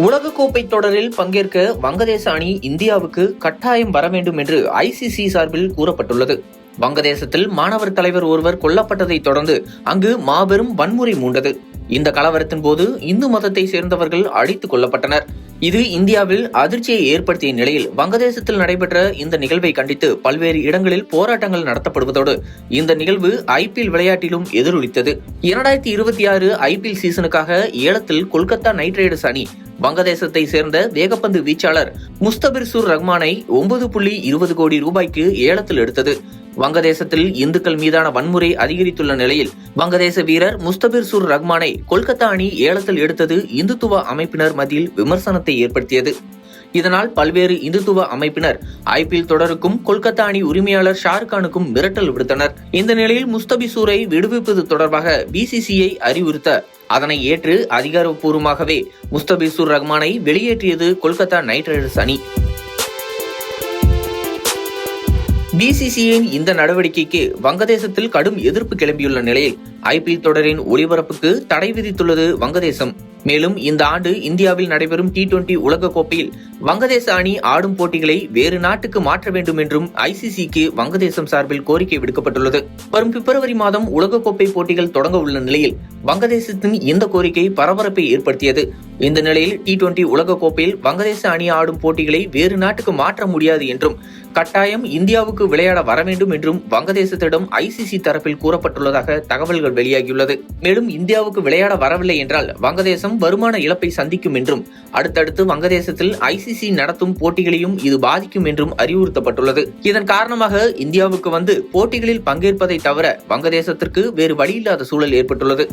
உலகக்கோப்பை தொடரில் பங்கேற்க வங்கதேச அணி இந்தியாவுக்கு கட்டாயம் வர வேண்டும் என்று ஐசிசி சார்பில் கூறப்பட்டுள்ளது. வங்கதேசத்தில் மாணவர் தலைவர் ஒருவர் கொல்லப்பட்டதை தொடர்ந்து அங்கு மாபெரும் வன்முறை மூண்டது. இந்த கலவரத்தின் போது இந்து மதத்தை சேர்ந்தவர்கள் அடித்துக் கொல்லப்பட்டனர். இது இந்தியாவில் அதிர்ச்சியை ஏற்படுத்திய நிலையில் வங்கதேசத்தில் நடைபெற்ற இந்த நிகழ்வை கண்டித்து பல்வேறு இடங்களில் போராட்டங்கள் நடத்தப்படுவதோடு இந்த நிகழ்வு ஐபிஎல் விளையாட்டிலும் எதிரொலித்தது. 2026 ஐபிஎல் சீசனுக்காக ஏலத்தில் கொல்கத்தா நைட் ரைடர்ஸ் அணி வங்கதேசத்தை சேர்ந்த வேகப்பந்து வீச்சாளர் முஸ்தபிர் ரஹ்மானை 9.20 கோடி ரூபாய்க்கு ஏலத்தில் எடுத்தது. வங்கதேசத்தில் இந்துக்கள் மீதான வன்முறை அதிகரித்துள்ள நிலையில் வங்கதேச வீரர் முஸ்தபிர் ரஹ்மானை கொல்கத்தா அணி ஏலத்தில் எடுத்தது இந்துத்துவ அமைப்பினர் மத்தியில் விமர்சனத்தை ஏற்படுத்தியது. இதனால் பல்வேறு இந்துத்துவ அமைப்பினர் ஐபிஎல் தொடருக்கும் கொல்கத்தா அணி உரிமையாளர் ஷாருக்கானுக்கும் மிரட்டல் விடுத்தனர். இந்த நிலையில் முஸ்தபிசூரை விடுவிப்பது தொடர்பாக பிசிசிஐ அறிவுறுத்த அதனை ஏற்று அதிகாரப்பூர்வமாகவே முஸ்தபிர் ரஹ்மானை வெளியேற்றியது கொல்கத்தா நைட் ரைடர்ஸ் அணி. பிசிசிஐயின் இந்த நடவடிக்கைக்கு வங்கதேசத்தில் கடும் எதிர்ப்பு கிளம்பியுள்ள நிலையில் ஐபிஎல் தொடரின் ஒளிபரப்புக்கு தடை விதித்துள்ளது வங்கதேசம். மேலும் இந்த ஆண்டு இந்தியாவில் நடைபெறும் T20 உலகக்கோப்பையில் வங்கதேச அணி ஆடும் போட்டிகளை வேறு நாட்டுக்கு மாற்ற வேண்டும் என்றும் ஐசிசிக்கு வங்கதேசம் சார்பில் கோரிக்கை விடுக்கப்பட்டுள்ளது. வரும் பிப்ரவரி மாதம் உலகக்கோப்பை போட்டிகள் தொடங்க உள்ள நிலையில் வங்கதேசத்தின் இந்த கோரிக்கை பரபரப்பை ஏற்படுத்தியது. இந்த நிலையில் T20 உலகக்கோப்பையில் வங்கதேச அணி ஆடும் போட்டிகளை வேறு நாட்டுக்கு மாற்ற முடியாது என்றும் கட்டாயம் இந்தியாவுக்கு விளையாட வர வேண்டும் என்றும் வங்கதேசத்திடம் ஐசிசி தரப்பில் கூறப்பட்டுள்ளதாக தகவல்கள் வெளியாகியுள்ளது. மேலும் இந்தியாவுக்கு விளையாட வரவில்லை என்றால் வங்கதேசம் வருமான இழப்பை சந்திக்கும் என்றும் அடுத்தடுத்து வங்கதேசத்தில் ஐசிசி நடத்தும் போட்டிகளையும் இது பாதிக்கும் என்றும் அறிவுறுத்தப்பட்டுள்ளது. இதன் காரணமாக இந்தியாவுக்கு வந்து போட்டிகளில் பங்கேற்பதை தவிர வங்கதேசத்திற்கு வேறு வழியில்லாத சூழல் ஏற்பட்டுள்ளது.